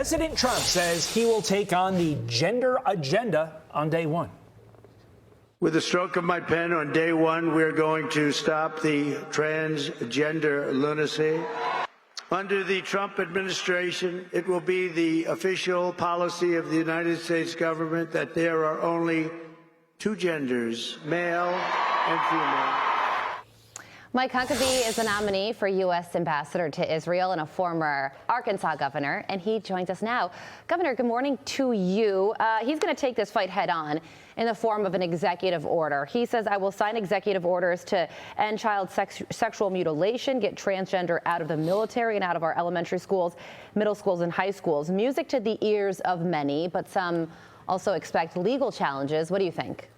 President Trump says he will take on the gender agenda on day one. With the stroke of my pen on day one, we're going to stop the transgender lunacy. Under the Trump administration, it will be the official policy of the United States government that there are only two genders, male and female. Mike Huckabee is a nominee for U.S. Ambassador to Israel and a former Arkansas governor, and he joins us now. Governor, good morning to you. He's going to take this fight head on in the form of an executive order. He says, I will sign executive orders to end child sexual mutilation, get transgender out of the military and out of our elementary schools, middle schools, and high schools. Music to the ears of many, but some also expect legal challenges. What do you think?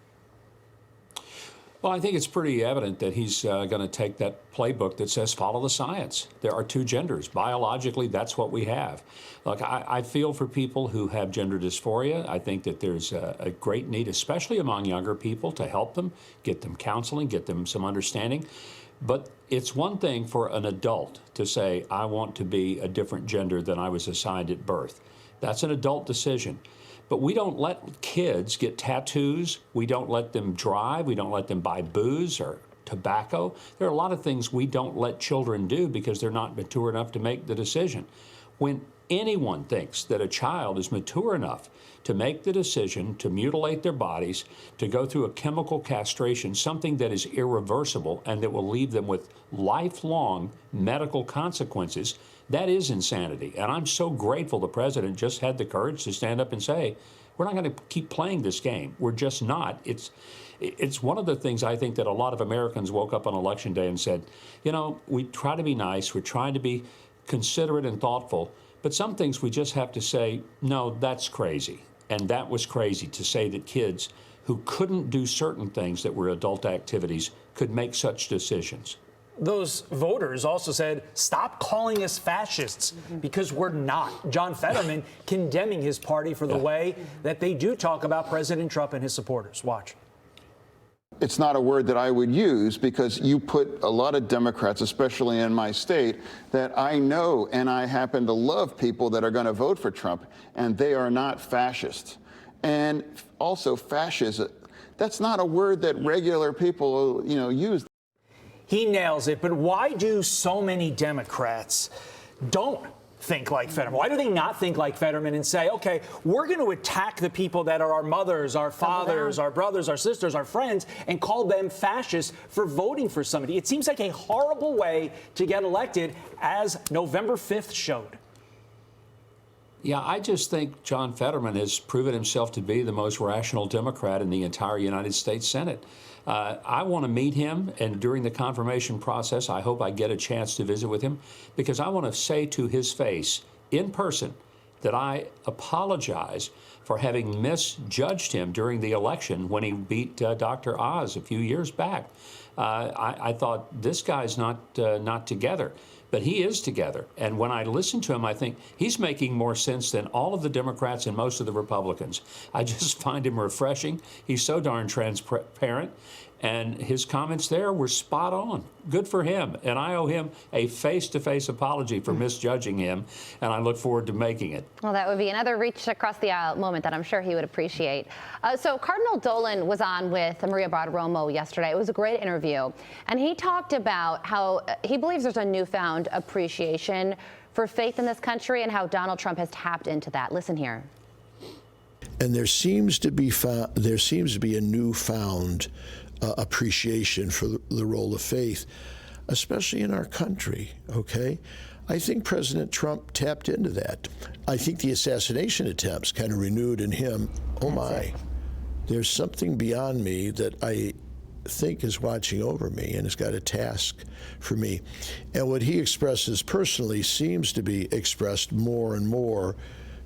Well, I think it's pretty evident that he's going to take that playbook that says follow the science. There are two genders. Biologically, that's what we have. Look, I feel for people who have gender dysphoria. I think that there's a great need, especially among younger people, to help them, get them counseling, get them some understanding. But it's one thing for an adult to say, I want to be a different gender than I was assigned at birth. That's an adult decision. But we don't let kids get tattoos. We don't let them drive. We don't let them buy booze or tobacco. There are a lot of things we don't let children do because they're not mature enough to make the decision. When anyone thinks that a child is mature enough to make the decision to mutilate their bodies, to go through a chemical castration, something that is irreversible and that will leave them with lifelong medical consequences, that is insanity. And I'm so grateful the president just had the courage to stand up and say, we're not going to keep playing this game. We're just not. It's one of the things I think that a lot of Americans woke up on Election Day and said, you know, we try to be nice, we're trying to be considerate and thoughtful, but some things we just have to say, no, that's crazy. And that was crazy to say that kids who couldn't do certain things that were adult activities could make such decisions. Those voters also said, stop calling us fascists, because we're not. John Fetterman condemning his party for the way that they do talk about President Trump and his supporters. Watch. It's not a word that I would use because you put a lot of Democrats, especially in my state, that I know and I happen to love people that are going to vote for Trump, and they are not fascist. And also fascism, that's not a word that regular people, use. He nails it, but why do so many Democrats don't think like Fetterman? Why do they not think like Fetterman and say, okay, we're going to attack the people that are our mothers, our fathers, our brothers, our sisters, our friends, and call them fascists for voting for somebody? It seems like a horrible way to get elected, as November 5th showed. Yeah, I just think John Fetterman has proven himself to be the most rational Democrat in the entire United States Senate. I want to meet him, and during the confirmation process, I hope I get a chance to visit with him, because I want to say to his face, in person, that I apologize for having misjudged him during the election when he beat Dr. Oz a few years back. I thought, this guy's not together. But he is together. And when I listen to him, I think he's making more sense than all of the Democrats and most of the Republicans. I just find him refreshing. He's so darn transparent. And his comments there were spot on. Good for him. And I owe him a face-to-face apology for misjudging him, and I look forward to making it. Well, that would be another reach across the aisle moment that I'm sure he would appreciate. So Cardinal Dolan was on with Maria Bartiromo yesterday. It was a great interview. And he talked about how he believes there's a newfound appreciation for faith in this country and how Donald Trump has tapped into that. Listen here. And there seems to be a newfound appreciation for the role of faith, especially in our country, okay? I think President Trump tapped into that. I think the assassination attempts kind of renewed in him, oh my, there's something beyond me that I think is watching over me and has got a task for me. And what he expresses personally seems to be expressed more and more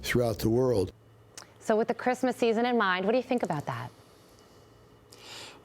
throughout the world. So with the Christmas season in mind, what do you think about that?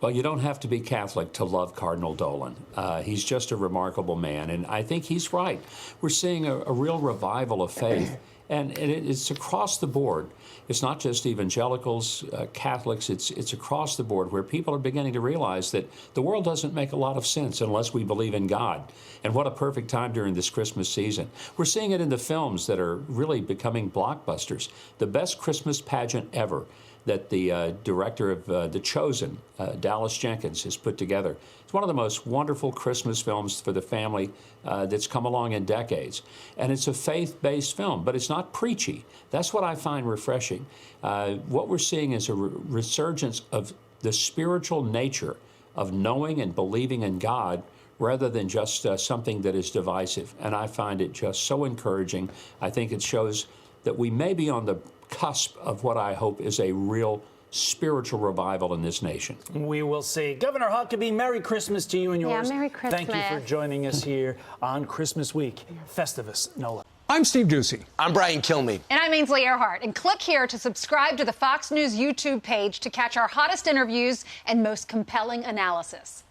Well, you don't have to be Catholic to love Cardinal Dolan. He's just a remarkable man, and I think he's right. We're seeing a real revival of faith, And it's across the board. It's not just evangelicals, Catholics, it's across the board where people are beginning to realize that the world doesn't make a lot of sense unless we believe in God. And what a perfect time during this Christmas season. We're seeing it in the films that are really becoming blockbusters. The best Christmas pageant ever that the director of The Chosen, Dallas Jenkins, has put together. It's one of the most wonderful Christmas films for the family that's come along in decades. And it's a faith-based film, but it's not preachy. That's what I find refreshing. What we're seeing is a resurgence of the spiritual nature of knowing and believing in God rather than just something that is divisive. And I find it just so encouraging. I think it shows that we may be on the cusp of what I hope is a real spiritual revival in this nation. We will see. Governor Huckabee, Merry Christmas to you and yours. Yeah, Merry Christmas. Thank you for joining us here on Christmas week. Festivus, no less. I'm Steve Ducey. I'm Brian Kilmeade. And I'm Ainsley Earhart. And click here to subscribe to the Fox News YouTube page to catch our hottest interviews and most compelling analysis.